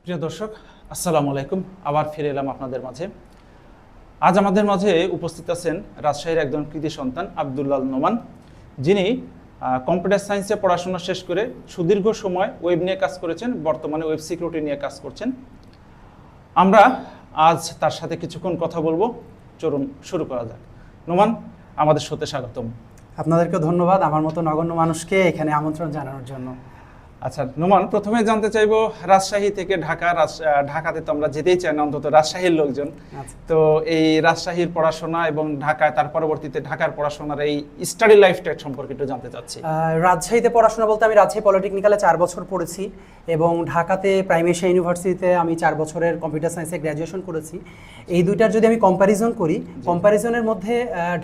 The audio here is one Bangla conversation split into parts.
প্রিয় দর্শক, আসসালামু আলাইকুম। আবার ফিরে এলাম আপনাদের মাঝে। আজ আমাদের মাঝে উপস্থিত আছেন রাজশাহীর একজন কৃতি সন্তান আব্দুল্লাহ নোমান, যিনি কম্পিউটার সায়েন্সে পড়াশোনা শেষ করে সুদীর্ঘ সময় ওয়েব নিয়ে কাজ করেছেন, বর্তমানে ওয়েব সিকিউরিটি নিয়ে কাজ করছেন। আমরা আজ তার সাথে কিছুক্ষণ কথা বলবো। চলুন শুরু করা যাক। নোমান, আমাদের সাথে স্বাগতম। আপনাদেরকে ধন্যবাদ আমার মতো নগণ্য মানুষকে এখানে আমন্ত্রণ জানানোর জন্য। আচ্ছা নোমান, প্রথমে জানতে চাইবো রাজশাহী থেকে ঢাকা। ঢাকাতে তো আমরা যেতেই চাই না, অন্তত রাজশাহীর লোকজন। তো এই রাজশাহীর পড়াশোনা এবং ঢাকায় তার পরবর্তীতে ঢাকার পড়াশোনার এই স্টাডি লাইফটা সম্পর্কে একটু জানতে চাচ্ছি। রাজশাহীতে পড়াশোনা বলতে আমি রাজশাহী পলিটেকনিক্যালে 4 বছর পড়েছি এবং ঢাকাতে প্রাইম এশিয়া ইউনিভার্সিটিতে আমি 4 বছরের কম্পিউটার সায়েন্সে গ্র্যাজুয়েশন করেছি। এই দুইটার যদি আমি কম্প্যারিজন করি, কম্প্যারিজনের মধ্যে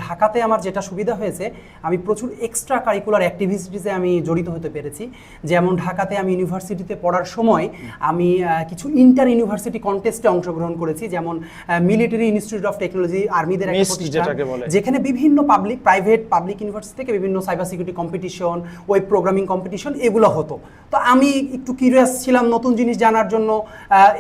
ঢাকাতে আমার যেটা সুবিধা হয়েছে, আমি প্রচুর এক্সট্রা কারিকুলার অ্যাক্টিভিটিসে আমি জড়িত হতে পেরেছি। যেমন ঢাকাতে আমি ইউনিভার্সিটিতে পড়ার সময় আমি কিছু ইন্টার ইউনিভার্সিটি কন্টেস্টে অংশগ্রহণ করেছি, যেমন মিলিটারি ইনস্টিটিউট অফ টেকনোলজি, আর্মিদের একটা প্রতিষ্ঠান, যেখানে বিভিন্ন প্রাইভেট পাবলিক ইউনিভার্সিটি থেকে বিভিন্ন cyber security competition, web programming competition এগুলো হতো। তো আমি একটু কিউরিয়াস ছিলাম নতুন জিনিস জানার জন্য,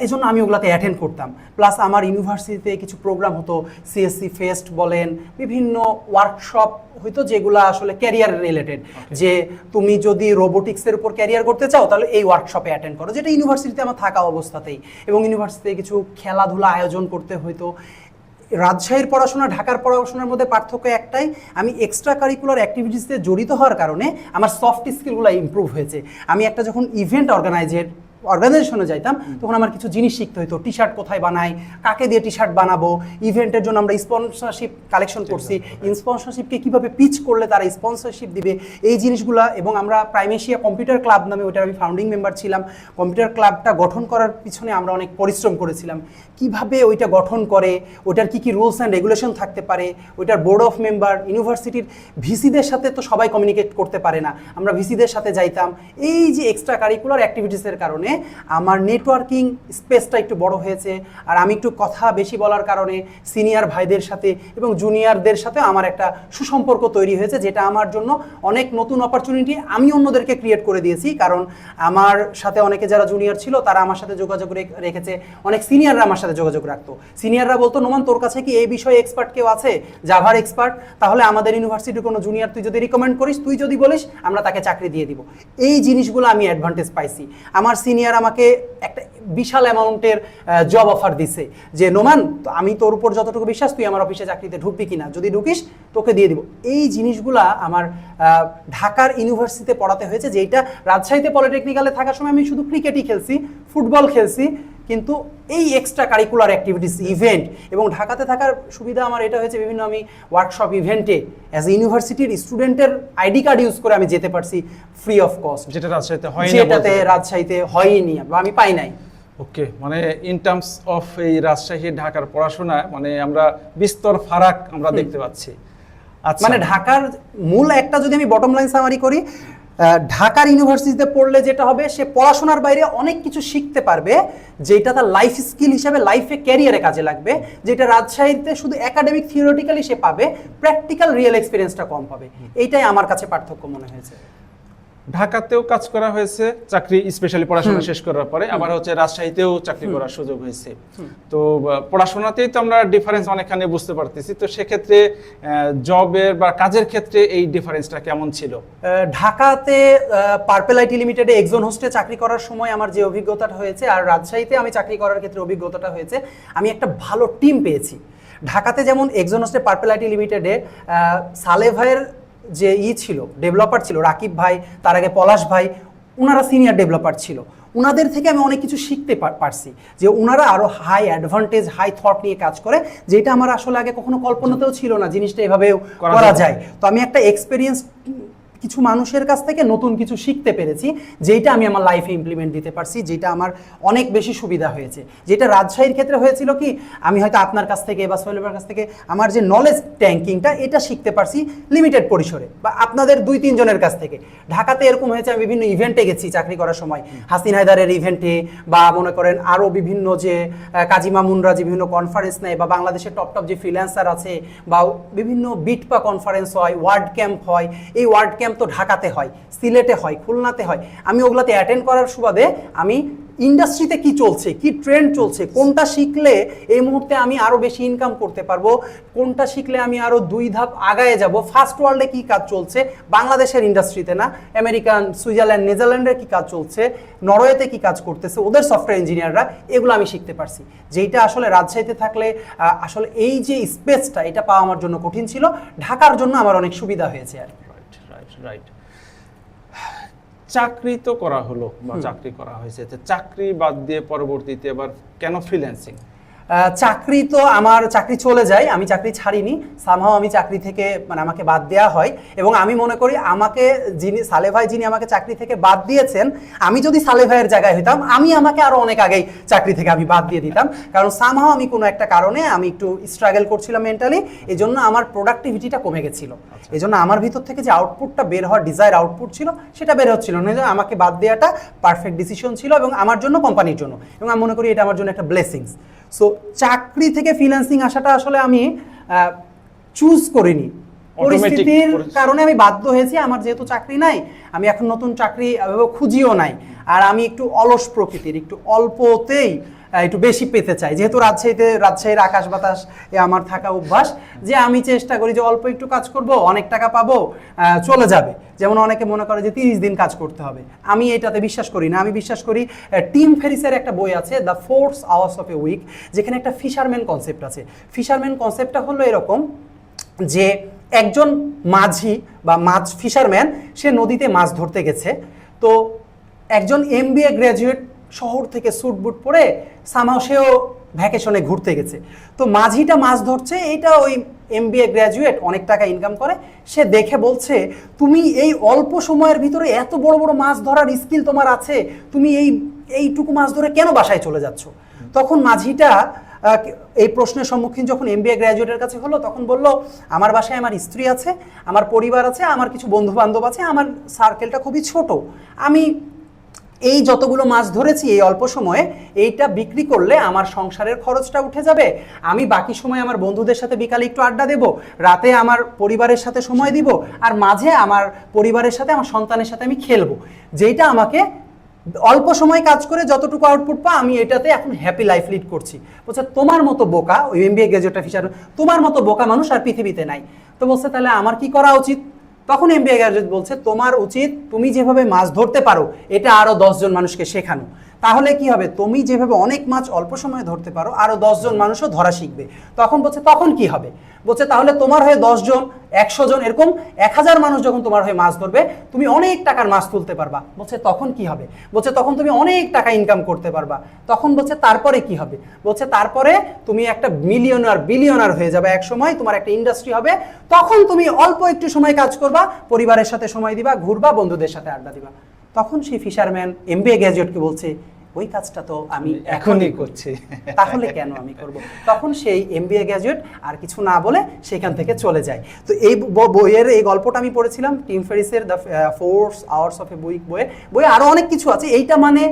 এজন্য আমি ওগুলাতে অ্যাটেন্ড করতাম। প্লাস আমার ইউনিভার্সিটিতে কিছু প্রোগ্রাম হতো, সিএসসি ফেস্ট বলেন, বিভিন্ন ওয়ার্কশপ হয়তো যেগুলো আসলে ক্যারিয়ার রিলেটেড, যে তুমি যদি রোবোটিক্সের উপর ক্যারিয়ার করতে চাও তাহলে এই ওয়ার্কশপে অ্যাটেন্ড করো, যেটা ইউনিভার্সিটিতে আমার থাকা অবস্থাতেই। এবং ইউনিভার্সিটিতে কিছু খেলাধুলা আয়োজন করতে হইতো। রাজশাহীর পড়াশোনা ঢাকার পড়াশোনার মধ্যে পার্থক্য একটাই, আমি এক্সট্রা কারিকুলার অ্যাক্টিভিটিসে জড়িত হওয়ার কারণে আমার সফট স্কিলগুলো ইমপ্রুভ হয়েছে। আমি একটা যখন ইভেন্ট অর্গানাইজেশনে যাইতাম তখন আমার কিছু জিনিস শিখতে হতো। টি শার্ট কোথায় বানাই, কাকে দিয়ে টি শার্ট বানাবো, ইভেন্টের জন্য আমরা স্পন্সরশিপ কালেকশন করছি, স্পন্সরশিপকে কীভাবে পিচ করলে তারা স্পন্সরশিপ দিবে, এই জিনিসগুলো। এবং আমরা প্রাইম এশিয়া কম্পিউটার ক্লাব নামে, ওটার আমি ফাউন্ডিং মেম্বার ছিলাম। কম্পিউটার ক্লাবটা গঠন করার পিছনে আমরা অনেক পরিশ্রম করেছিলাম, কিভাবে ওইটা গঠন করে, ওইটার কী কী রুলস অ্যান্ড রেগুলেশন থাকতে পারে, ওইটার বোর্ড অফ মেম্বার, ইউনিভার্সিটির ভিসিদের সাথে তো সবাই কমিউনিকেট করতে পারে না, আমরা ভিসিদের সাথে যাইতাম। এই যে এক্সট্রা কারিকুলার অ্যাক্টিভিটিসের কারণে আমার নেটওয়ার্কিং স্পেসটা একটু বড় হয়েছে। আর আমি একটু কথা বেশি বলার কারণে সিনিয়র ভাইদের সাথে এবং জুনিয়রদের সাথে আমার একটা সুসম্পর্ক তৈরি হয়েছে, যেটা আমার জন্য অনেক নতুন অপরচুনিটি আমি অন্যদেরকে ক্রিয়েট করে দিয়েছি। কারণ আমার সাথে অনেকে যারা জুনিয়র ছিল তারা আমার সাথে যোগাযোগ রেখেছে, অনেক সিনিয়ররা আমার সাথে যোগাযোগ রাখতো। সিনিয়ররা বলতো, নোমান তোর কাছে কি এই বিষয়ে এক্সপার্ট কেউ আছে, জাভার এক্সপার্ট, তাহলে আমাদের ইউনিভার্সিটির কোনো জুনিয়র তুই যদি রিকমেন্ড করিস, তুই যদি বলিস, আমরা তাকে চাকরি দিয়ে দিব। এই জিনিসগুলো আমি অ্যাডভান্টেজ পাইছি। আমার সিনিয়র আমাকে একটা বিশাল অ্যামাউন্টের জব অফার দিছে, যে নোমান আমি তোর উপর যতটুকু বিশ্বাস, তুই আমার অফিসে চাকরিতে ঢুকবি কিনা, যদি ঢুকিস তোকে দিয়ে দিব। এই জিনিসগুলা আমার ঢাকার ইউনিভার্সিটিতে পড়াতে হয়েছে, যেটা রাজশাহীতে পলিটেকনিক্যালে থাকার সময় আমি শুধু ক্রিকেটই খেলছি, ফুটবল খেলছি, কিন্তু এই এক্সট্রা কারিকুলার অ্যাক্টিভিটিস, ইভেন্ট। এবং ঢাকাতে থাকার সুবিধা আমার এটা হয়েছে, বিভিন্ন আমি ওয়ার্কশপ ইভেন্টে অ্যাজ এ ইউনিভার্সিটির স্টুডেন্টের আইডি কার্ড ইউজ করে আমি যেতে পারছি ফ্রি অফ কস্ট, যেটা রাজশাহীতে হয়নি, যেটাতে রাজশাহীতে হয়নি বা আমি পাই নাই। ওকে, মানে ইন টার্মস অফ এই রাজশাহী ঢাকার পড়াশোনা, মানে আমরা বিস্তর ফারাক আমরা দেখতে পাচ্ছি। আচ্ছা, মানে ঢাকার মূল একটা যদি আমি বটম লাইন সামারি করি, ঢাকার ইউনিভার্সিটিতে পড়লে যেটা হবে, সে পড়াশোনার বাইরে অনেক কিছু শিখতে পারবে, যেটা তার লাইফ স্কিল হিসাবে লাইফে ক্যারিয়ারে কাজে লাগবে। যেটা রাজশাহীতে শুধু একাডেমিক থিওরিটিক্যালি সে পাবে, প্র্যাকটিক্যাল রিয়েল এক্সপিরিয়েন্সটা কম পাবে। এইটাই আমার কাছে পার্থক্য মনে হয়েছে। ঢাকাতেও কাজ করা হয়েছে, চাকরি স্পেশালি পড়াশোনা শেষ করার পরে, আবার হচ্ছে রাজশাহীতেও চাকরি করার সুযোগ হয়েছে। তো পড়াশোনাতেই তো আমরা ডিফারেন্স অনেকখানি বুঝতে পারতেছি। তো সেক্ষেত্রে জবের বা কাজের ক্ষেত্রে এই ডিফারেন্সটা কেমন ছিল? ঢাকাতে পার্পেল আইটি লিমিটেডে এক্সন হোস্টে চাকরি করার সময় আমার যে অভিজ্ঞতাটা হয়েছে, আর রাজশাহীতে আমি চাকরি করার ক্ষেত্রে অভিজ্ঞতাটা হয়েছে, আমি একটা ভালো টিম পেয়েছি। ঢাকাতে যেমন এক্সন হোস্টে পার্পেল আইটি লিমিটেডে সালে ভাইয়ের যে ছিল, ডেভেলপার ছিল রাকিব ভাই, তার আগে পলাশ ভাই, ওনারা সিনিয়র ডেভেলপার ছিল। ওনাদের থেকে আমি অনেক কিছু শিখতে পারছি, যে ওনারা আরও হাই অ্যাডভান্টেজ, হাই থট নিয়ে কাজ করে, যেটা আমার আসলে আগে কখনো কল্পনাতেও ছিল না জিনিসটা এভাবেও করা যায়। তো আমি একটা এক্সপেরিয়েন্স কিছু মানুষের কাছ থেকে নতুন কিছু শিখতে পেরেছি, যেটা আমি আমার লাইফে ইমপ্লিমেন্ট দিতে পারছি, যেটা আমার অনেক বেশি সুবিধা হয়েছে। যেটা রাজশাহীর ক্ষেত্রে হয়েছিল কি, আমি হয়তো আপনার কাছ থেকে বা সোহেলের কাছ থেকে আমার যে নলেজ ট্যাঙ্কিংটা, এটা শিখতে পারছি লিমিটেড পরিসরে, বা আপনাদের 2-3 জনের কাছ থেকে। ঢাকাতে এরকম হয়েছে, আমি বিভিন্ন ইভেন্টে গেছি চাকরি করার সময়, হাসিন হায়দারের ইভেন্টে, বা মনে করেন আরও বিভিন্ন যে কাজী মামুনরা যে বিভিন্ন কনফারেন্স নেয়, বা বাংলাদেশের টপ যে ফ্রিল্যান্সার আছে, বা বিভিন্ন বিটপা কনফারেন্স হয়, ওয়ার্ড ক্যাম্প হয়। এই ওয়ার্ড ক্যাম্প তো ঢাকাতে হয়, সিলেটে হয়, খুলনাতে হয়। আমি ওগুলাতে অ্যাটেন্ড করার সুবাদে আমি ইন্ডাস্ট্রিতে কি চলছে, কি ট্রেন্ড চলছে, কোনটা শিখলে এই মুহূর্তে আমি আরো বেশি ইনকাম করতে পারবো, কোনটা শিখলে আমি আরো 2 ধাপ আগায় যাব, ফার্স্ট ওয়ার্ল্ডে কি কাজ চলছে, বাংলাদেশের ইন্ডাস্ট্রিতে না, আমেরিকান, সুইজারল্যান্ড, নেদারল্যান্ডের কি কাজ চলছে, নরওয়েতে কি কাজ করতেছে ওদের সফটওয়্যার ইঞ্জিনিয়াররা, এগুলো আমি শিখতে পারছি। যেইটা আসলে রাজশাহীতে থাকলে আসলে এই যে স্পেসটা এটা পাওয়া আমার জন্য কঠিন ছিল, ঢাকার জন্য আমার অনেক সুবিধা হয়েছে আর কি। রাইট। চাকরি তো করা হলো বা চাকরি করা হয়েছে, তো চাকরি বাদ দিয়ে পরবর্তীতে আবার কেন ফ্রিল্যান্সিং? চাকরি তো আমার চাকরি চলে যায়, আমি চাকরি ছাড়িনি, সামহাও আমি চাকরি থেকে মানে আমাকে বাদ দেওয়া হয়। এবং আমি মনে করি আমাকে সালে ভাই যিনি আমাকে চাকরি থেকে বাদ দিয়েছেন, আমি যদি সালে ভাইয়ের জায়গায় হইতাম আমি আমাকে আরো অনেক আগেই চাকরি থেকে আমি বাদ দিয়ে দিতাম। কারণ সামহাও আমি কোনো একটা কারণে আমি একটু স্ট্রাগল করছিলাম মেন্টালি, এই জন্য আমার প্রোডাক্টিভিটিটা কমে গেছিলো। এই জন্য আমার ভিতর থেকে যে আউটপুটটা বের হওয়ার ডিজায়ার আউটপুট ছিল সেটা বের হচ্ছিল না। আমাকে বাদ দেওয়াটা পারফেক্ট ডিসিশন ছিল এবং আমার জন্য, কোম্পানির জন্য, এবং আমি মনে করি এটা আমার জন্য একটা ব্লেসিংস। সো চাকরি থেকে ফ্রিল্যান্সিং আসাটা আসলে আমি চুজ করিনি, পরিস্থিতির কারণে আমি বাধ্য হয়েছি। আমার যেহেতু চাকরি নাই, আমি এখন নতুন চাকরি খুঁজিও নাই, আর আমি একটু অলস প্রকৃতির, একটু অল্পতেই একটু বেশি পেতে চাই। যেহেতু রাজশাহীর আকাশ বাতাস আমার থাকা অভ্যাস, যে আমি চেষ্টা করি যে অল্প একটু কাজ করব, অনেক টাকা পাবো, চলে যাবে। যেমন অনেকে মনে করে যে 30 দিন কাজ করতে হবে, আমি এটাতে বিশ্বাস করি না। আমি বিশ্বাস করি টিম ফেরিসের একটা বই আছে, the 4 hours of a week, যেখানে একটা ফিশারম্যান কনসেপ্ট আছে। ফিশারম্যান কনসেপ্টটা হলো এরকম যে একজন মাঝি বা মাছ ফিশারম্যান, সে নদীতে মাছ ধরতে গেছে। তো একজন MBA গ্র্যাজুয়েট শহর থেকে স্যুট বুট পরে সামহাও সেও ভ্যাকেশনে ঘুরতে গেছে। তো মাঝিটা মাছ ধরছে, এইটা ওই MBA গ্র্যাজুয়েট অনেক টাকা ইনকাম করে, সে দেখে বলছে, তুমি এই অল্প সময়ের ভিতরে এত বড় বড় মাছ ধরার স্কিল তোমার আছে, তুমি এইটুকু মাছ ধরে কেন বাসায় চলে যাচ্ছ? তখন মাঝিটা এই প্রশ্নের সম্মুখীন যখন MBA গ্র্যাজুয়েটের কাছে হলো, তখন বলল, আমার বাসায় আমার স্ত্রী আছে, আমার পরিবার আছে, আমার কিছু বন্ধু বান্ধব আছে, আমার সার্কেলটা খুবই ছোট, আমি এই যতগুলো মাছ ধরেছি এই অল্প সময়ে, এইটা বিক্রি করলে আমার সংসারের খরচটা উঠে যাবে, আমি বাকি সময় আমার বন্ধুদের সাথে বিকালে একটু আড্ডা দেব, রাতে আমার পরিবারের সাথে সময় দিব, আর মাঝে আমার পরিবারের সাথে, আমার সন্তানের সাথে আমি খেলবো, যেটা আমাকে অল্প সময় কাজ করে যতটুকু আউটপুট পা, আমি এটাতে এখন হ্যাপি লাইফ লিড করছি। বলছে, তোমার মতো বোকা, ওই MBA গ্র্যাজুয়েট ফিশার, তোমার মতো বোকা মানুষ আর পৃথিবীতে নাই। তো বলছে, তাহলে আমার কি করা উচিত? তখন MBA গ্র্যাজুয়েট বলছে, তোমার উচিত তুমি যেভাবে মাছ ধরতে পারো এটা আরো 10 জন মানুষকে শেখানো। তাহলে কি হবে, তুমি যেভাবে অনেক মাছ অল্প সময়ে ধরতে পারো, আরো 10 জন মানুষও ধরা শিখবে। তখন বলছে, তখন কি হবে? বলছে, তাহলে তোমার হয়ে 10 জন, 100 জন, এরকম 1000 মানুষ যখন তোমার হয়ে মাছ ধরবে, তুমি অনেক টাকার মাছ তুলতে পারবা। বলছে, তখন কি হবে? বলছে, তখন তুমি অনেক টাকা ইনকাম করতে পারবা। তখন বলছে, তারপরে কি হবে? বলছে, তারপরে তুমি একটা মিলিয়নার, বিলিয়নার হয়ে যাবে এক সময়, তোমার একটা ইন্ডাস্ট্রি হবে, তখন তুমি অল্প একটু সময় কাজ করবা, পরিবারের সাথে সময় দিবা, ঘুরবা, বন্ধুদের সাথে আড্ডা দিবা। তখন সেই ফিশারম্যান MBA গ্র্যাজুয়েটকে বলছে, ওই কাজটা তো আমি এখনই করছি, তাহলে কেন আমি করব? তখন সেই MBA গ্র্যাজুয়েট আর কিছু না বলে সেখান থেকে চলে যায়। তো এই বইয়ের এই গল্পটা আমি পড়েছিলাম, টিম ফেরিসের the 4 hours of a week বইয়ে আরো অনেক কিছু আছে। এইটা মানে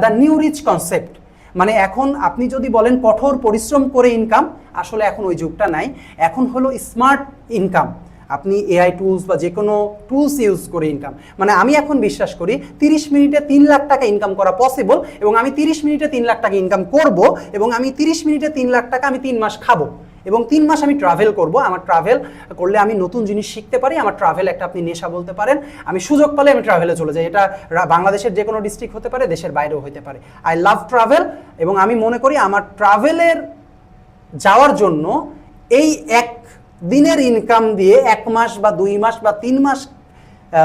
দ্য নিউ রিচ কনসেপ্ট। মানে এখন আপনি যদি বলেন কঠোর পরিশ্রম করে ইনকাম, আসলে এখন ওই যুগটা নাই, এখন হলো স্মার্ট ইনকাম। আপনি AI টুলস বা যে কোনো টুলস ইউজ করে ইনকাম, মানে আমি এখন বিশ্বাস করি 30 মিনিটে 3 লাখ টাকা ইনকাম করা পসিবল, এবং আমি 30 মিনিটে 3 লাখ টাকা ইনকাম করব, এবং আমি 30 মিনিটে 3 লাখ টাকা আমি 3 মাস খাবো, এবং 3 মাস আমি ট্রাভেল করব। আমার ট্রাভেল করলে আমি নতুন জিনিস শিখতে পারি, আমার ট্রাভেল একটা আপনি নেশা বলতে পারেন। আমি সুযোগ পেলে আমি ট্রাভেলে চলে যাই, এটা বাংলাদেশের যে কোনো ডিস্ট্রিক্ট হতে পারে, দেশের বাইরেও হতে পারে। আই লাভ ট্রাভেল, এবং আমি মনে করি আমার ট্রাভেলের যাওয়ার জন্য এই এক দিনের ইনকাম দিয়ে 1 মাস বা 2 মাস বা 3 মাস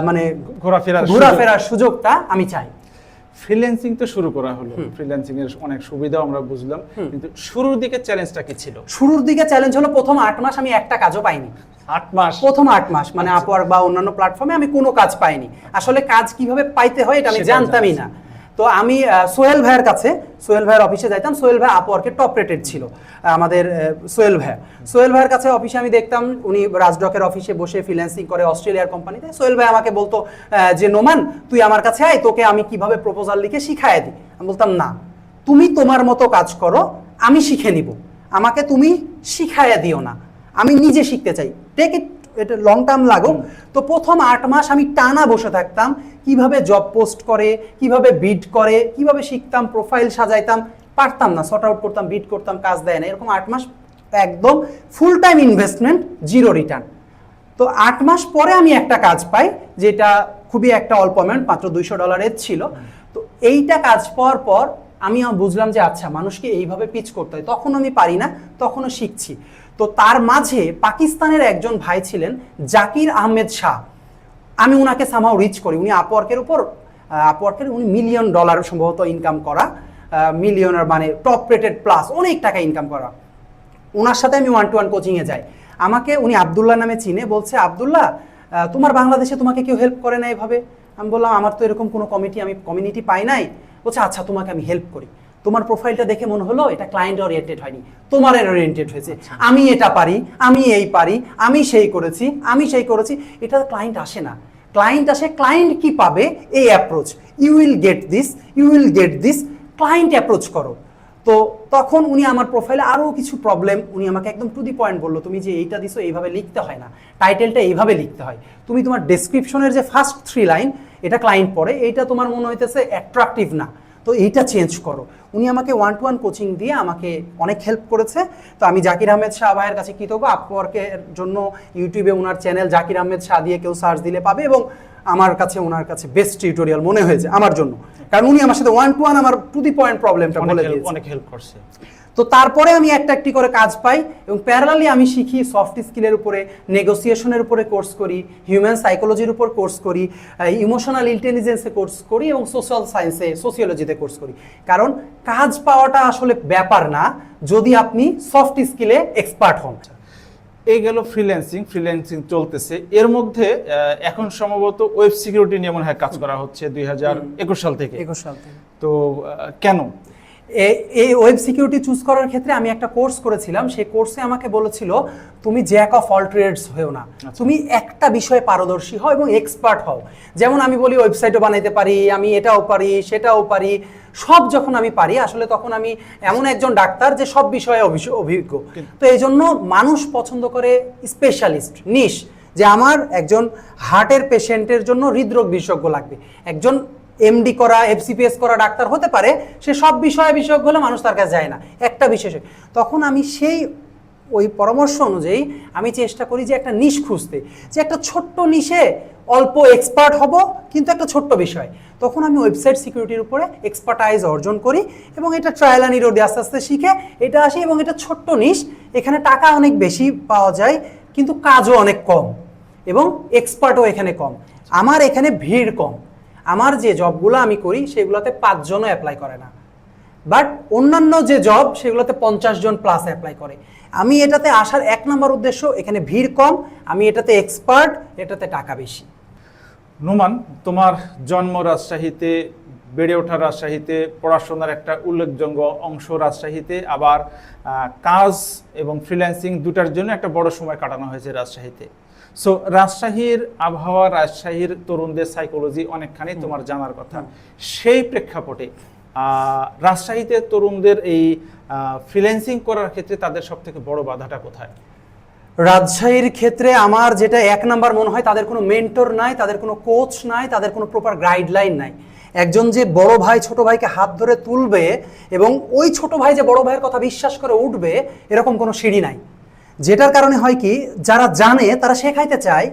মানে ঘোরাফেরার সুযোগটা আমি চাই। ফ্রিল্যান্সিং তো শুরু করা হলো, ফ্রিল্যান্সিং এর অনেক সুবিধা আমরা বুঝলাম, কিন্তু শুরুর দিকে চ্যালেঞ্জটা কি ছিল? শুরুর দিকে চ্যালেঞ্জ হলো, প্রথম 8 মাস আমি একটা কাজও পাইনি। 8 মাস? প্রথম 8 মাস মানে আপওয়ার্ক বা অন্যান্য প্ল্যাটফর্মে আমি কোনো কাজ পাইনি। আসলে কাজ কিভাবে পাইতে হয় এটা আমি জানতামই না। তো আমি সোহেল ভাইয়ের কাছে, সোহেল ভাইয়ের অফিসে যাইতাম। সোহেল ভাই আপওয়ার্কে টপ রেটেড ছিল আমাদের সোহেল ভাইয়ের কাছে অফিসে আমি দেখতাম, উনি রাজডকের অফিসে বসে ফ্রিল্যান্সিং করে অস্ট্রেলিয়ার কোম্পানিতে। সোহেল ভাই আমাকে বলতো যে, নোমান তুই আমার কাছে আয়, তোকে আমি কিভাবে প্রপোজাল লিখে শিখায় দিই। আমি বলতাম, না, তুমি তোমার মতো কাজ করো, আমি শিখে নিব, আমাকে তুমি শিখায় দিও না, আমি নিজে শিখতে চাই, টেক ইট এটা লং টার্ম লাগুক, তো প্রথম 8 মাস আমি টানা বসে থাকতাম কিভাবে জব পোস্ট করে, কিভাবে বিড করে, কিভাবে শিখতাম, প্রোফাইল সাজাইতাম, পারতাম না, সর্ট আউট করতাম, বিড করতাম, কাজ দেয় না, এরকম 8 মাস একদম full time investment, zero return. তো 8 মাস পরে আমি একটা কাজ পাই, যেটা খুবই একটা অল্প অ্যামাউন্ট, মাত্র $200 ছিল। তো এইটা কাজ পাওয়ার পর আমি বুঝলাম যে আচ্ছা মানুষকে এইভাবে পিচ করতে হয়। তখন আমি পারি না, তখনও শিখছি। তো তার মাঝে পাকিস্তানের একজন ভাই ছিলেন জাকির আহমেদ শাহ, আমি উনাকে সামহাও রিচ করি। উনি আপওয়ার্কের উপর আপওয়ার্কের উনি $1 মিলিয়ন সম্ভবত ইনকাম করা, মিলিয়নার মানে টপ রেটেড প্লাস অনেক টাকা ইনকাম করা। ওনার সাথে আমি 1-to-1 কোচিংয়ে যাই। আমাকে উনি আব্দুল্লাহ নামে চিনে, বলছে আব্দুল্লাহ তোমার বাংলাদেশে তোমাকে কেউ হেল্প করে না এভাবে? আমি বললাম আমার তো এরকম কোনো কমিউনিটি পাই নাই। বলছে আচ্ছা তোমাকে আমি হেল্প করি, তোমার প্রোফাইলটা দেখে মনে হলো এটা ক্লায়েন্ট ওরিয়েন্টেড হয়নি, তোমার ওরিয়েন্টেড হয়েছে, আমি এটা পারি, আমি এই পারি, আমি সেই করেছি। এটা ক্লায়েন্ট আসে না, ক্লায়েন্ট আসে, ক্লায়েন্ট কি পাবে এই approach, you will get this, client approach করো। তো তখন উনি আমার প্রোফাইলে আরও কিছু প্রবলেম, উনি আমাকে একদম টু দি পয়েন্ট বললো, তুমি যে এইটা দিছো এইভাবে লিখতে হয় না, টাইটেলটা এইভাবে লিখতে হয়, তুমি তোমার ডেসক্রিপশনের যে ফার্স্ট 3 লাইন এটা ক্লায়েন্ট পড়ে, এইটা তোমার মনে হইতেছে অ্যাট্রাকটিভ না, তো এইটা চেঞ্জ করো। উনি আমাকে 1-to-1 কোচিং দিয়ে আমাকে অনেক হেল্প করেছে। তো আমি জাকির আহমেদ শাহ ভাইয়ের কাছে কৃতজ্ঞ। আপওয়ার্কের জন্য ইউটিউবে ওনার চ্যানেল জাকির আহমেদ শাহ দিয়ে কেউ সার্চ দিলে পাবে, এবং আমার কাছে ওনার কাছে বেস্ট টিউটোরিয়াল মনে হয়েছে আমার জন্য, কারণ উনি আমার সাথে 1-to-1 আমার টু দি পয়েন্ট প্রবলেমটা বলে দিয়েছে, অনেক হেল্প করছে। তো তারপরে আমি একটি করে কাজ পাই, এবং প্যারালালি আমি শিখি সফট স্কিলের উপরে, নেগোসিয়েশনের উপরে কোর্স করি, হিউম্যান সাইকোলজির উপর কোর্স করি, ইমোশনাল ইন্টেলিজেন্সে কোর্স করি, এবং সোশ্যাল সায়েন্সে, সোশিওলজিতে কোর্স করি। কারণ কাজ পাওয়াটা আসলে ব্যাপার না যদি আপনি সফট স্কিলে এক্সপার্ট হন। এই গেল ফ্রিল্যান্সিং চলতেছে। এর মধ্যে এখন সম্ভবত ওয়েব সিকিউরিটি নিয়ে মনে হয় কাজ করা হচ্ছে 2021 সাল থেকে। তো কেন এই ওয়েব সিকিউরিটি চুজ করার ক্ষেত্রে আমি একটা কোর্স করেছিলাম, সেই কোর্সে আমাকে বলেছিল তুমি জ্যাক অফ অল ট্রেডস হও না, তুমি একটা বিষয়ে পারদর্শী হও এবং এক্সপার্ট হও। যেমন আমি বলি ওয়েবসাইটও বানাইতে পারি, আমি এটাও পারি, সেটাও পারি, সব যখন আমি পারি আসলে তখন আমি এমন একজন ডাক্তার যে সব বিষয়ে অভিজ্ঞ। তো এই জন্য মানুষ পছন্দ করে স্পেশালিস্ট, নিশ, যে আমার একজন হার্টের পেশেন্টের জন্য হৃদরোগ বিশেষজ্ঞ লাগবে, একজন এমডি করা, এফসিপিএস করা ডাক্তার হতে পারে, সে সব বিষয়ে বিশেষজ্ঞ হলে মানুষ তার কাছে যায় না, একটা বিশেষে। তখন আমি সেই ওই পরামর্শ অনুযায়ী আমি চেষ্টা করি যে একটা নিশ খুঁজতে, যে একটা ছোট্ট নিশে অল্প এক্সপার্ট হব কিন্তু একটা ছোট্ট বিষয়। তখন আমি ওয়েবসাইট সিকিউরিটির উপরে এক্সপার্টাইজ অর্জন করি, এবং এটা ট্রায়াল অ্যান্ড এরর দিয়ে আস্তে আস্তে শিখে এটা আসি, এবং এটা ছোট্ট নিশ, এখানে টাকা অনেক বেশি পাওয়া যায় কিন্তু কাজও অনেক কম, এবং এক্সপার্টও এখানে কম। আমার এখানে ভিড় কম, আমার যে জবগুলো আমি করি সেগুলোতে 5 জনও অ্যাপ্লাই করে না, বাট অন্যান্য যে জব সেগুলোতে 50 জন প্লাস অ্যাপ্লাই করে। আমি এটাতে আসার 1 নম্বর উদ্দেশ্য, এখানে ভিড় কম, আমি এটাতে এক্সপার্ট, এটাতে টাকা বেশি। নোমান, তোমার জন্ম রাজশাহীতে, বেড়ে ওঠা রাজশাহীতে, পড়াশোনার একটা উল্লেখযোগ্য অংশ রাজশাহীতে, আবার কাজ এবং ফ্রিল্যান্সিং দুটার জন্য একটা বড় সময় কাটানো হয়েছে রাজশাহীতে। সো রাজশাহীর আবহাওয়া, রাজশাহীর তরুণদের সাইকোলজি অনেকখানি তোমার জানার কথা। সেই প্রেক্ষাপটে রাজশাহীতে তরুণদের এই ফ্রিল্যান্সিং করার ক্ষেত্রে তাদের সব থেকে বড় বাধাটা কোথায়? রাজশাহীর ক্ষেত্রে আমার যেটা 1 নাম্বার মনে হয়, তাদের কোনো মেন্টর নাই, তাদের কোনো কোচ নাই, তাদের কোনো প্রপার গাইডলাইন নাই। একজন যে বড় ভাই ছোট ভাইকে হাত ধরে তুলবে, এবং ওই ছোট ভাই যে বড় ভাইয়ের কথা বিশ্বাস করে উঠবে, এরকম কোনো সিঁড়ি নাই। যেটার কারণে হয় কি, যারা জানে তারা শেখাইতে চায়,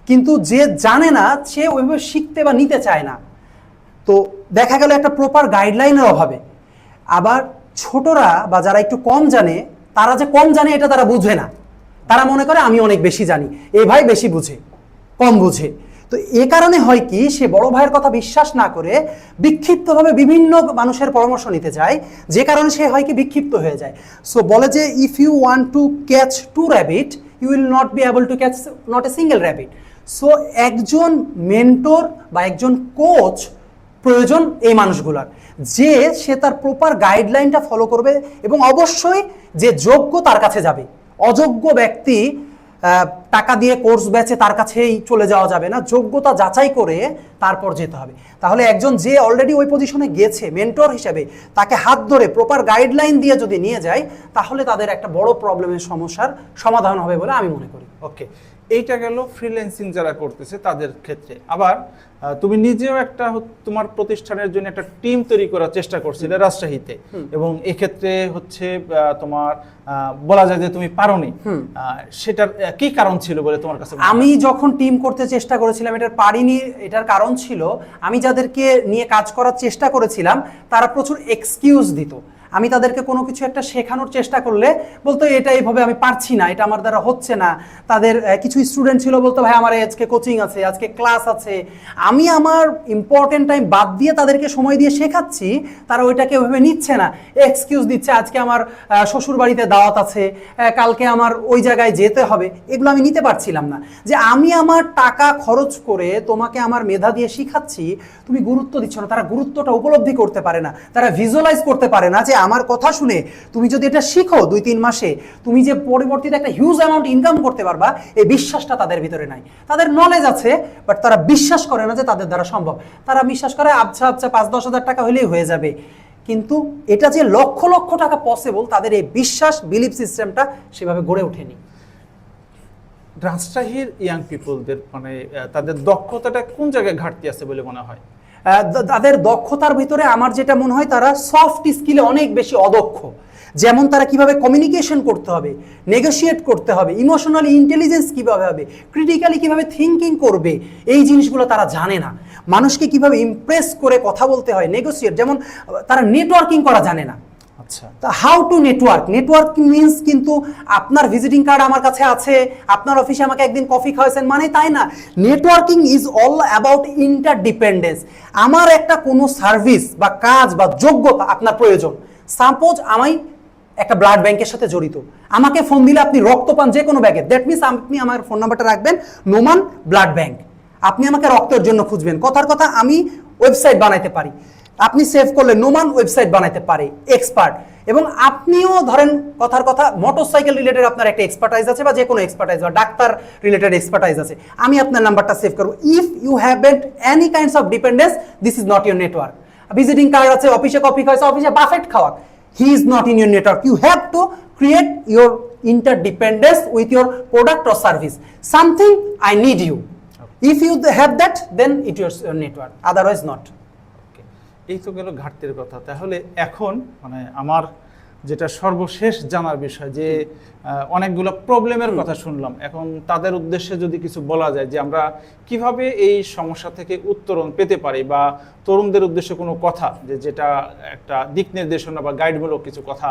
কিন্তু যে জানে না সে ওইভাবে শিখতে বা নিতে চায় না। তো দেখা গেল একটা প্রপার গাইডলাইনের অভাবে। আবার ছোটরা বা যারা একটু কম জানে, তারা যে কম জানে এটা তারা বুঝে না, তারা মনে করে আমি অনেক বেশি জানি, এই ভাই বেশি বুঝে, কম বুঝে। তো এ কারণে হয় কি, সে বড় ভাইয়ের কথা বিশ্বাস না করে বিক্ষিপ্তভাবে বিভিন্ন মানুষের পরামর্শ নিতে চায়, যে কারণে সে হয় কি বিক্ষিপ্ত হয়ে যায়। সো বলে যে if you want to catch 2 rabbit you will not be able to catch not a single rabbit. So একজন মেন্টর বা একজন কোচ প্রয়োজন এই মানুষগুলার, যে সে তার প্রপার গাইডলাইনটা ফলো করবে, এবং অবশ্যই যে যোগ্য তার কাছে যাবে। অযোগ্য ব্যক্তি টাকা দিয়ে কোর্স বেচে তার কাছেই চলে যাওয়া যাবে না, যোগ্যতা যাচাই করে তারপর যেতে হবে। তাহলে একজন যে অলরেডি ওই পজিশনে গেছে মেন্টর হিসেবে, তাকে হাত ধরে প্রপার গাইডলাইন দিয়ে যদি নিয়ে যায়, তাহলে তাদের একটা বড় প্রবলেমের সমস্যার সমাধান হবে বলে আমি মনে করি। ওকে, এইটা গেল ফ্রিল্যান্সিং যারা করতেছে তাদের ক্ষেত্রে। আবার তুমি নিজেও একটা তোমার প্রতিষ্ঠানের জন্য একটা টিম তৈরি করার চেষ্টা করছিলে রাজশাহীতে, এবং এক্ষেত্রে হচ্ছে তোমার বলা যায় যে তুমি পারোনি। সেটার কি কারণ ছিল বলে তোমার কাছে? আমি যখন টিম করতে চেষ্টা করেছিলাম এটার পারিনি, এটার কারণ ছিল আমি যাদেরকে নিয়ে কাজ করার চেষ্টা করেছিলাম তারা প্রচুর এক্সকিউজ দিত। আমি তাদেরকে কোনো কিছু একটা শেখানোর চেষ্টা করলে বলতো এটা এইভাবে আমি পারছি না, এটা আমার দ্বারা হচ্ছে না। তাদের কিছু স্টুডেন্ট ছিল বলতো ভাই আমার আজকে কোচিং আছে, আজকে ক্লাস আছে, আমি আমার ইম্পর্টেন্ট টাইম বাদ দিয়ে তাদেরকে সময় দিয়ে শেখাচ্ছি, তারা ওইটাকে ওইভাবে নিচ্ছে না, এক্সকিউজ দিচ্ছে আজকে আমার শ্বশুর বাড়িতে দাওয়াত আছে, কালকে আমার ওই জায়গায় যেতে হবে। এগুলো আমি নিতে পারছিলাম না, যে আমি আমার টাকা খরচ করে তোমাকে আমার মেধা দিয়ে শিখাচ্ছি, তুমি গুরুত্ব দিচ্ছ না। তারা গুরুত্বটা উপলব্ধি করতে পারে না, তারা ভিজুয়ালাইজ করতে পারে না যে আমার কথা শুনে তুমি যদি এটা শিখো 2-3 মাসে তুমি যে পরবর্তীতে একটা হিউজ অ্যামাউন্ট ইনকাম করতে পারবা, এই বিশ্বাসটা তাদের ভিতরে নাই। তাদের নলেজ আছে বাট তারা বিশ্বাস করে না যে তাদের দ্বারা সম্ভব। তারা বিশ্বাস করে আচ্ছা 5-10 হাজার টাকা হলেই হয়ে যাবে, কিন্তু এটা যে লক্ষ লক্ষ টাকা পসিবল, তাদের এই বিশ্বাস বিলিভ সিস্টেমটা সেভাবে গড়ে ওঠেনি। রাজশাহীর ইয়াং পিপলদের মানে তাদের দক্ষতাটা কোন জায়গায় ঘাটতি আছে বলে মনে হয়? তাদের দক্ষতার ভিতরে আমার যেটা মনে হয় তারা সফট স্কিলে অনেক বেশি অদক্ষ। যেমন তারা কিভাবে কমিউনিকেশন করতে হবে, নেগোশিয়েট করতে হবে, ইমোশনাল ইন্টেলিজেন্স কিভাবে হবে, ক্রিটিক্যালি কিভাবে থিঙ্কিং করবে, এই জিনিসগুলো তারা জানে না। মানুষকে কিভাবে ইমপ্রেস করে কথা বলতে হয়, নেগোশিয়েট, যেমন তারা নেটওয়ার্কিং করা জানে না। তা how to network, networking means কিন্তু আপনার ভিজিটিং কার্ড আমার কাছে আছে, আপনার অফিসে আমাকে একদিন কফি খাওয়াইছেন মানে তাই না। Networking is all about interdependence. আমার একটা কোনো সার্ভিস বা কাজ বা যোগ্যতা আপনার প্রয়োজন। সাপোজ আমি একটা ব্লাড ব্যাংকের সাথে জড়িত, আমাকে ফোন দিলে আপনি রক্ত পান যে কোনো ব্যাগে, দ্যাট মিনস আপনি আমার ফোন নাম্বারটা রাখবেন নোমান ব্লাড ব্যাংক, আপনি আমাকে রক্তের জন্য খুঁজবেন। কথার কথা আমি ওয়েবসাইট বানাইতে পারি, আপনি সেভ করলে নোমান ওয়েবসাইট বানাইতে পারে, এক্সপার্ট। এবং আপনিও ধরেন কথার কথা মোটরসাইকেল রিলেটেড আপনার একটা এক্সপার্টাইজ আছে বা যে কোনো এক্সপার্টাইজ বা ডাক্তার রিলেটেড এক্সপার্টাইজ আছে, আমি আপনার নাম্বারটা সেভ করবো। If you haven't any kinds of dependence, this is not your network. Visiting card আছে, অফিসে কফি খাওয়াছে, অফিসে বাফেট খাওয়া, he is not in your network. You have to create your interdependence with your product or service. Something I need you. If you have that, then it is your network. Otherwise not. এই তো গেল ঘাটতির কথা। তাহলে এখন মানে আমার যেটা সর্বশেষ জানার বিষয় যে অনেকগুলো প্রবলেমের কথা শুনলাম, এখন তাদের উদ্দেশ্যে যদি কিছু বলা যায় যে আমরা কিভাবে এই সমস্যা থেকে উত্তরণ পেতে পারি, বা তরুণদের উদ্দেশ্যে কোনো কথা যে যেটা একটা দিক নির্দেশনা বা গাইডমূলক কিছু কথা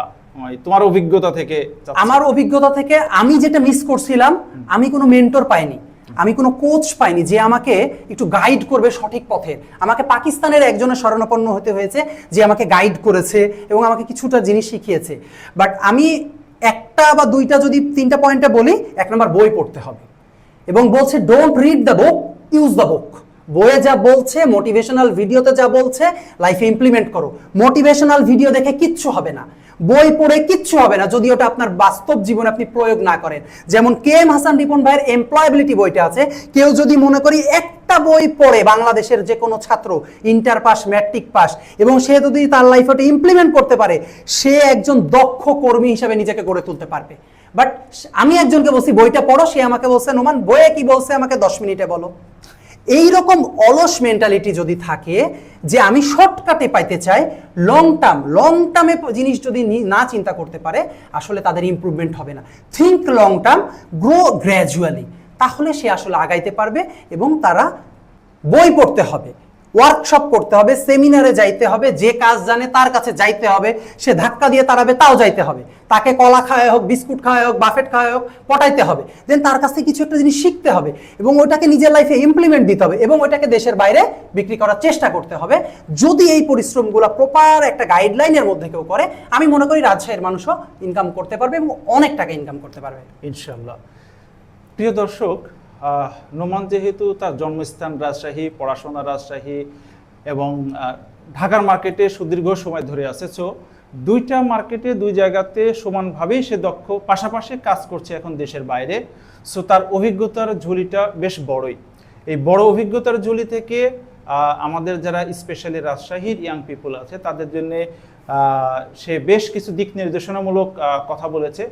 তোমার অভিজ্ঞতা থেকে। আমার অভিজ্ঞতা থেকে আমি যেটা মিস করছিলাম, আমি কোনো মেন্টর পাইনি, আমি কোনো কোচ পাইনি যে আমাকে একটু গাইড করবে সঠিক পথে। আমাকে পাকিস্তানের একজনের শরণাপন্ন হতে হয়েছে যে আমাকে গাইড করেছে এবং আমাকে কিছুটা জিনিস শিখিয়েছে। বাট আমি একটা বা দুইটা যদি 3টা পয়েন্টে বলি, 1 নম্বর বই পড়তে হবে, এবং বলছে don't read the book, use the book. বইয়ে যা বলছে, মোটিভেশনাল ভিডিওতে যা বলছে, লাইফে ইমপ্লিমেন্ট করো। মোটিভেশনাল ভিডিও দেখে কিচ্ছু হবে না, বই পড়ে কিচ্ছু হবে না যদি ওটা আপনার বাস্তব জীবনে আপনি প্রয়োগ না করেন। যেমন KM হাসান রিপন ভাইয়ের এমপ্লয়াবিলিটি বইটা আছে, কেউ যদি মনে করি একটা বই পড়ে বাংলাদেশের যে কোনো ছাত্র ইন্টার পাস ম্যাট্রিক পাস, এবং সে যদি তার লাইফে ওটা ইমপ্লিমেন্ট করতে পারে, সে একজন দক্ষ কর্মী হিসেবে নিজেকে গড়ে তুলতে পারবে। বাট আমি একজনকে বলছি বইটা পড়ো, সে আমাকে বলছে নোমান বইয়ে কি বলছে আমাকে 10 মিনিটে বলো। এইরকম অলস মেন্টালিটি যদি থাকে যে আমি শর্টকাটে পাইতে চাই, লং টার্মে জিনিস যদি না চিন্তা করতে পারে, আসলে তাদের ইমপ্রুভমেন্ট হবে না। Think long term, grow gradually, তাহলে সে আসলে আগাইতে পারবে। এবং তারা বই পড়তে হবে, ওয়ার্কশপ করতে হবে, সেমিনারে যাইতে হবে, যে কাজ জানে তার কাছে যাইতে হবে, সে ধাক্কা দিয়ে তাড়াবে তাও যাইতে হবে, তাকে কলা খাওয়াই হোক, বিস্কুট খাওয়াই হোক, বাফেট খাওয়াই হোক, পটাইতে হবে, দেন তার কাছ থেকে কিছু একটা জিনিস শিখতে হবে এবং ওটাকে নিজের লাইফে ইমপ্লিমেন্ট দিতে হবে এবং ওটাকে দেশের বাইরে বিক্রি করার চেষ্টা করতে হবে। যদি এই পরিশ্রমগুলো প্রপার একটা গাইডলাইনের মধ্যে কেউ করে, আমি মনে করি রাজশাহীর মানুষও ইনকাম করতে পারবে এবং অনেক টাকা ইনকাম করতে পারবে ইনশাল্লাহ। প্রিয় দর্শক, নোমান যেহেতু তার জন্মস্থান রাজশাহী, পড়াশোনা রাজশাহী এবং ঢাকার মার্কেটে সুদীর্ঘ সময় ধরে আছে, সো 2টা মার্কেটে 2 জায়গাতে সমানভাবেই সে দক্ষ, পাশাপাশি কাজ করছে এখন দেশের বাইরে। সো তার অভিজ্ঞতার ঝুলিটা বেশ বড়ই। এই বড় অভিজ্ঞতার ঝুলি থেকে আমাদের যারা স্পেশালি রাজশাহীর ইয়াং পিপল আছে তাদের জন্য সে বেশ কিছু দিক নির্দেশনামূলক কথা বলেছে।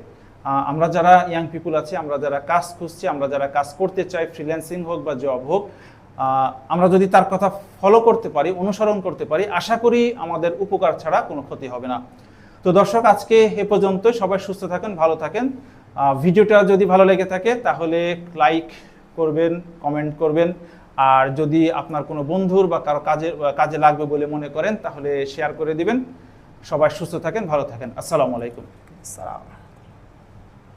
আমরা যারা ইয়াং পিপুল আছি, আমরা যারা কাজ খুঁজছি, আমরা যারা কাজ করতে চাই, ফ্রিল্যান্সিং হোক বা জব হোক, আমরা যদি তার কথা ফলো করতে পারি, অনুসরণ করতে পারি, আশা করি আমাদের উপকার ছাড়া কোনো ক্ষতি হবে না। তো দর্শক, আজকে এ পর্যন্ত। সবাই সুস্থ থাকেন, ভালো থাকেন। ভিডিওটা যদি ভালো লেগে থাকে তাহলে লাইক করবেন, কমেন্ট করবেন, আর যদি আপনার কোনো বন্ধুর বা কারো কাজে লাগবে বলে মনে করেন তাহলে শেয়ার করে দিবেন। সবাই সুস্থ থাকেন, ভালো থাকেন। আসসালামু আলাইকুম। সালাম।